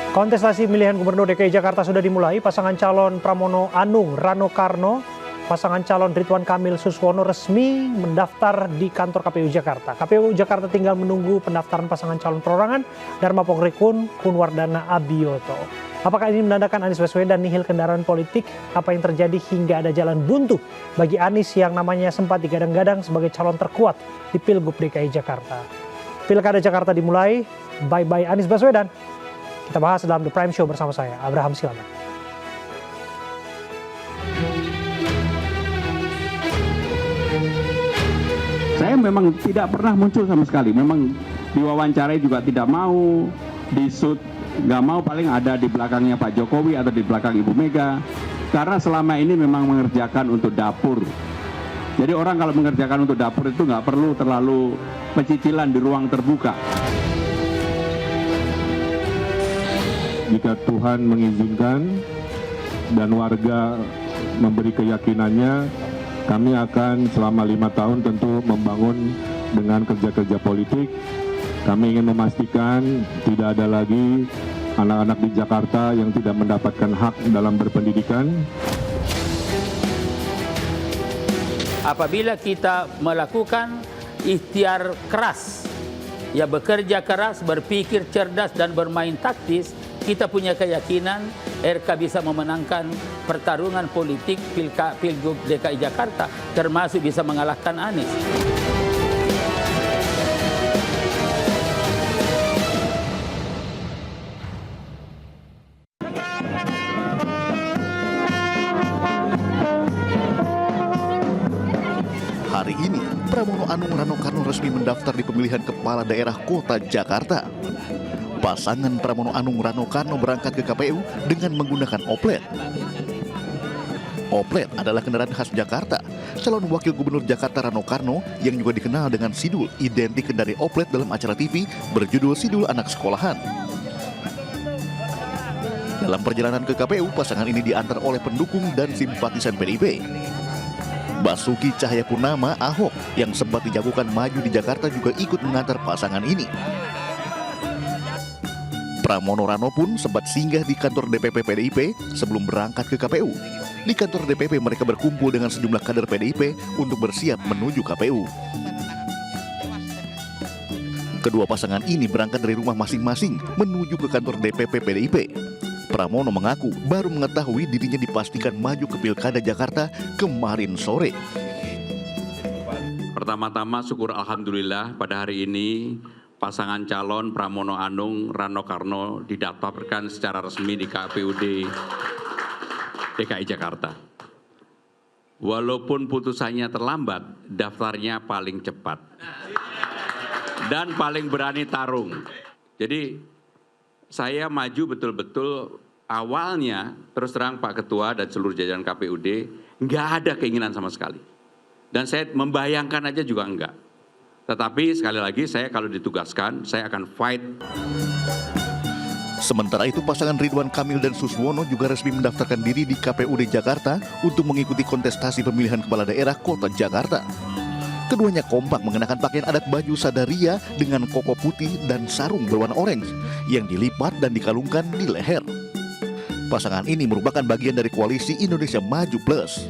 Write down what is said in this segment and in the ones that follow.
Kontestasi pemilihan Gubernur DKI Jakarta sudah dimulai. Pasangan calon Pramono Anung Rano Karno, pasangan calon Ridwan Kamil Suswono resmi mendaftar di kantor KPU Jakarta. KPU Jakarta tinggal menunggu pendaftaran pasangan calon perorangan Dharma Pongrekun Kunwardana Abiyoto. Apakah ini menandakan Anies Baswedan nihil kendaraan politik? Apa yang terjadi hingga ada jalan buntu bagi Anies yang namanya sempat digadang-gadang sebagai calon terkuat di Pilgub DKI Jakarta? Pilkada Jakarta dimulai, bye-bye Anies Baswedan. Kita bahas dalam The Prime Show bersama saya, Abraham Silaban. Saya memang tidak pernah muncul sama sekali. Memang diwawancarai juga tidak mau, disut nggak mau, paling ada di belakangnya Pak Jokowi atau di belakang Ibu Mega. Karena selama ini memang mengerjakan untuk dapur. Jadi orang kalau mengerjakan untuk dapur itu nggak perlu terlalu pecicilan di ruang terbuka. Jika Tuhan mengizinkan dan warga memberi keyakinannya, kami akan selama 5 tahun tentu membangun dengan kerja-kerja politik. Kami ingin memastikan tidak ada lagi anak-anak di Jakarta yang tidak mendapatkan hak dalam berpendidikan. Apabila kita melakukan ikhtiar keras, ya bekerja keras, berpikir cerdas dan bermain taktis, kita punya keyakinan RK bisa memenangkan pertarungan politik Pilgub DKI Jakarta, termasuk bisa mengalahkan Anies. Hari ini, Pramono Anung Rano Karno resmi mendaftar di pemilihan kepala daerah kota Jakarta. Pasangan Pramono Anung Rano Karno berangkat ke KPU dengan menggunakan oplet. Oplet adalah kendaraan khas Jakarta. Calon Wakil Gubernur Jakarta Rano Karno yang juga dikenal dengan Sidul identik kendari oplet dalam acara TV berjudul Sidul Anak Sekolahan. Dalam perjalanan ke KPU, pasangan ini diantar oleh pendukung dan simpatisan PDIP. Basuki Cahayapurnama Ahok yang sempat dijagokan maju di Jakarta juga ikut mengantar pasangan ini. Pramono Rano pun sempat singgah di kantor DPP PDIP sebelum berangkat ke KPU. Di kantor DPP mereka berkumpul dengan sejumlah kader PDIP untuk bersiap menuju KPU. Kedua pasangan ini berangkat dari rumah masing-masing menuju ke kantor DPP PDIP. Pramono mengaku baru mengetahui dirinya dipastikan maju ke Pilkada Jakarta kemarin sore. Pertama-tama syukur alhamdulillah pada hari ini pasangan calon Pramono Anung Rano Karno didaftarkan secara resmi di KPUD DKI Jakarta. Walaupun putusannya terlambat, daftarnya paling cepat dan paling berani tarung. Jadi saya maju betul-betul awalnya, terus terang Pak Ketua dan seluruh jajaran KPUD, nggak ada keinginan sama sekali. Dan saya membayangkan aja juga enggak. Tetapi sekali lagi saya kalau ditugaskan, saya akan fight. Sementara itu pasangan Ridwan Kamil dan Suswono juga resmi mendaftarkan diri di KPUD Jakarta untuk mengikuti kontestasi pemilihan kepala daerah kota Jakarta. Keduanya kompak mengenakan pakaian adat baju sadaria dengan koko putih dan sarung berwarna orange yang dilipat dan dikalungkan di leher. Pasangan ini merupakan bagian dari koalisi Indonesia Maju Plus.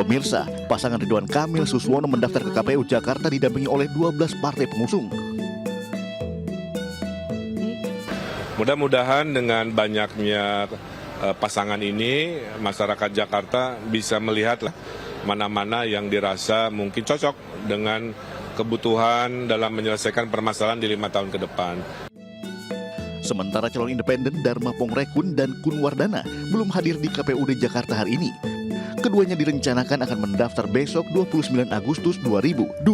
Pemirsa, pasangan Ridwan Kamil Suswono mendaftar ke KPU Jakarta didampingi oleh 12 partai pengusung. Mudah-mudahan dengan banyaknya pasangan ini, masyarakat Jakarta bisa melihatlah mana-mana yang dirasa mungkin cocok dengan kebutuhan dalam menyelesaikan permasalahan di 5 tahun ke depan. Sementara calon independen Dharma Pongrekun dan Kunwardana belum hadir di KPUD Jakarta hari ini. Keduanya direncanakan akan mendaftar besok 29 Agustus 2024.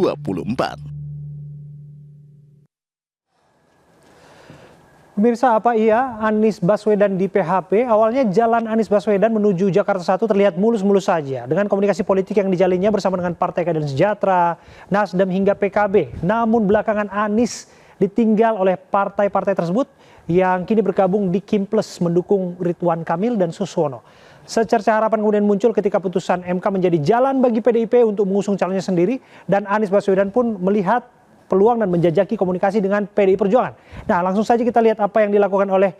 Pemirsa, apa iya Anies Baswedan di PHP? Awalnya jalan Anies Baswedan menuju Jakarta 1 terlihat mulus-mulus saja dengan komunikasi politik yang dijalinnya bersama dengan Partai Keadilan Sejahtera, Nasdem hingga PKB. Namun belakangan Anies ditinggal oleh partai-partai tersebut yang kini bergabung di Kim Plus mendukung Ridwan Kamil dan Suswono. Secerca harapan kemudian muncul ketika putusan MK menjadi jalan bagi PDIP untuk mengusung calonnya sendiri dan Anies Baswedan pun melihat peluang dan menjajaki komunikasi dengan PDI Perjuangan. Nah, langsung saja kita lihat apa yang dilakukan oleh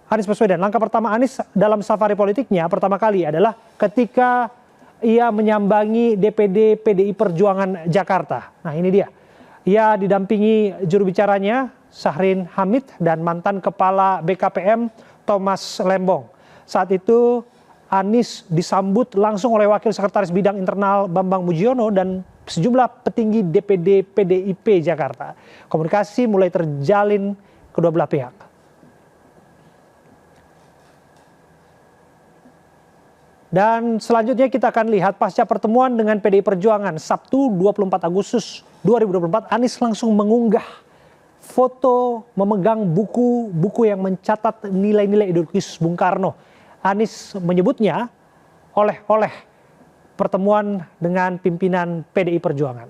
Anies Baswedan. Langkah pertama Anies dalam safari politiknya pertama kali adalah ketika ia menyambangi DPD PDI Perjuangan Jakarta. Nah, ini dia. Ia didampingi juru bicaranya Syahrin Hamid dan mantan Kepala BKPM Thomas Lembong. Saat itu Anies disambut langsung oleh Wakil Sekretaris Bidang Internal Bambang Mujiono dan sejumlah petinggi DPD PDIP Jakarta. Komunikasi mulai terjalin kedua belah pihak. Dan selanjutnya kita akan lihat pasca pertemuan dengan PDI Perjuangan Sabtu 24 Agustus 2024, Anies langsung mengunggah foto memegang buku yang mencatat nilai-nilai ideologis Bung Karno. Anies menyebutnya oleh-oleh pertemuan dengan pimpinan PDI Perjuangan.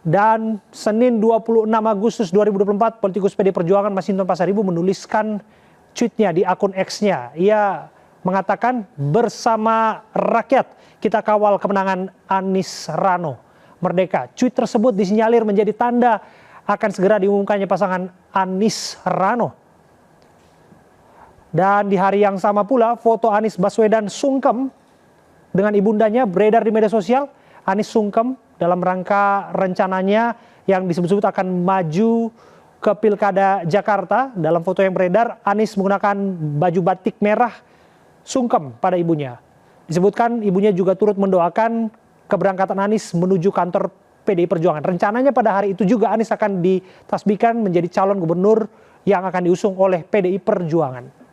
Dan Senin 26 Agustus 2024, politikus PDI Perjuangan Masinton Pasaribu menuliskan tweetnya di akun X-nya. Ia mengatakan, bersama rakyat kita kawal kemenangan Anies Rano Merdeka. Tweet tersebut disinyalir menjadi tanda akan segera diumumkannya pasangan Anies Rano. Dan di hari yang sama pula foto Anies Baswedan sungkem dengan ibundanya beredar di media sosial. Anies sungkem dalam rangka rencananya yang disebut-sebut akan maju ke Pilkada Jakarta. Dalam foto yang beredar, Anies menggunakan baju batik merah sungkem pada ibunya. Disebutkan ibunya juga turut mendoakan keberangkatan Anies menuju kantor PDI Perjuangan. Rencananya pada hari itu juga Anies akan ditasbihkan menjadi calon gubernur yang akan diusung oleh PDI Perjuangan.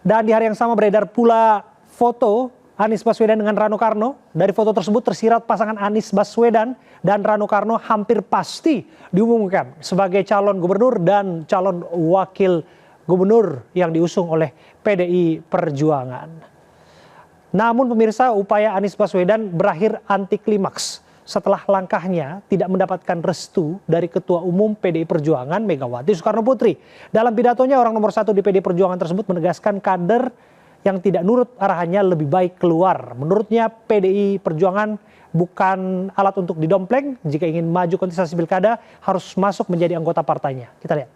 Dan di hari yang sama beredar pula foto Anies Baswedan dengan Rano Karno. Dari foto tersebut tersirat pasangan Anies Baswedan dan Rano Karno hampir pasti diumumkan sebagai calon gubernur dan calon wakil gubernur yang diusung oleh PDI Perjuangan. Namun pemirsa, upaya Anies Baswedan berakhir anti klimaks setelah langkahnya tidak mendapatkan restu dari Ketua Umum PDI Perjuangan Megawati Soekarno Putri. Dalam pidatonya, orang nomor 1 di PDI Perjuangan tersebut menegaskan kader yang tidak nurut arahannya lebih baik keluar. Menurutnya PDI Perjuangan bukan alat untuk didompleng. Jika ingin maju kontestasi pilkada harus masuk menjadi anggota partainya. Kita lihat.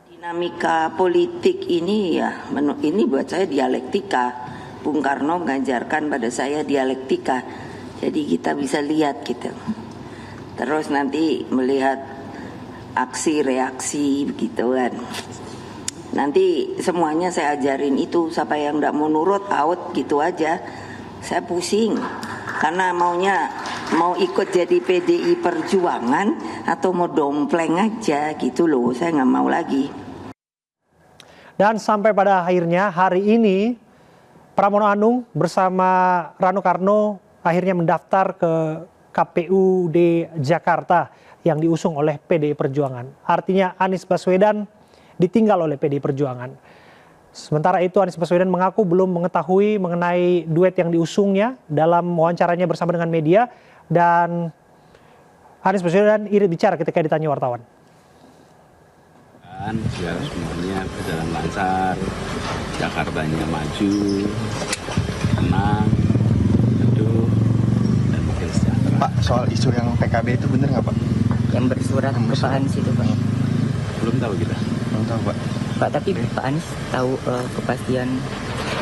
Dinamika politik ini ya, ini buat saya dialektika. Bung Karno mengajarkan pada saya dialektika. Jadi kita bisa lihat gitu. Terus nanti melihat aksi reaksi begitu kan. Nanti semuanya saya ajarin itu. Siapa yang tidak mau nurut out gitu aja. Saya pusing. Karena mau ikut jadi PDI Perjuangan atau mau dompleng aja gitu loh. Saya nggak mau lagi. Dan sampai pada akhirnya hari ini Pramono Anung bersama Rano Karno akhirnya mendaftar ke KPUD Jakarta yang diusung oleh PDI Perjuangan. Artinya Anies Baswedan ditinggal oleh PDI Perjuangan. Sementara itu Anies Baswedan mengaku belum mengetahui mengenai duet yang diusungnya dalam wawancaranya bersama dengan media. Dan Anies Baswedan irit bicara ketika ditanya wartawan. Segala semuanya berjalan lancar, Jakartanya maju, tenang, teduh, dan makin sejahtera. Pak, soal isu yang PKB itu benar nggak Pak? Yang bersurat ke Pak Anies itu Pak? Belum tahu kita. Belum tahu Pak. Pak, tapi Pak Anies tahu kepastian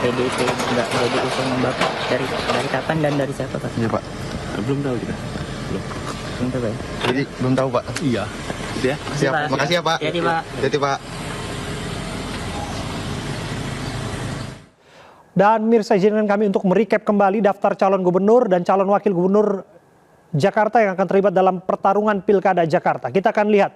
PDIP nggak diusung Bapak dari kapan dan dari siapa Pak? Iya Pak. Belum tahu kita. Belum tahu Pak. Jadi belum tahu Pak. Iya. Ya. Siap. Makasih ya Pak. Jadi Pak. Jadi Pak. Dan mirsa izinkan kami untuk merecap kembali daftar calon gubernur dan calon wakil gubernur Jakarta yang akan terlibat dalam pertarungan Pilkada Jakarta. Kita akan lihat.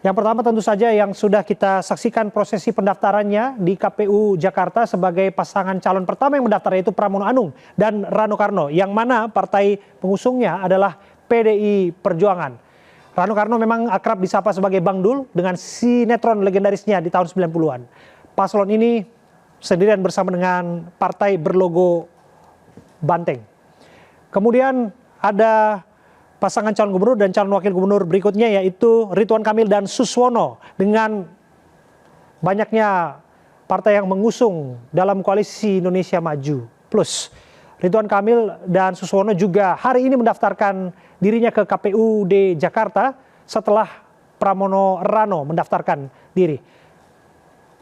Yang pertama tentu saja yang sudah kita saksikan prosesi pendaftarannya di KPU Jakarta sebagai pasangan calon pertama yang mendaftar yaitu Pramono Anung dan Rano Karno. Yang mana partai pengusungnya adalah PDI Perjuangan. Rano Karno memang akrab disapa sebagai Bang Dul dengan sinetron legendarisnya di tahun 90-an. Paslon ini sendirian bersama dengan partai berlogo banteng. Kemudian ada pasangan calon gubernur dan calon wakil gubernur berikutnya yaitu Ridwan Kamil dan Suswono. Dengan banyaknya partai yang mengusung dalam koalisi Indonesia Maju Plus. Ridwan Kamil dan Suswono juga hari ini mendaftarkan dirinya ke KPUD Jakarta setelah Pramono Rano mendaftarkan diri.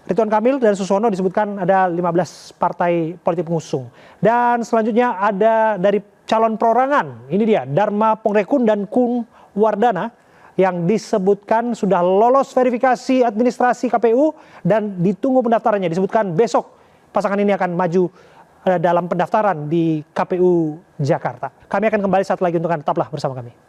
Ridwan Kamil dan Suswono disebutkan ada 15 partai politik pengusung. Dan selanjutnya ada dari calon perorangan, ini dia Dharma Pongrekun dan Kun Wardana yang disebutkan sudah lolos verifikasi administrasi KPU dan ditunggu pendaftarannya. Disebutkan besok pasangan ini akan maju dalam pendaftaran di KPU Jakarta. Kami akan kembali saat lagi untuk Anda, tetaplah bersama kami.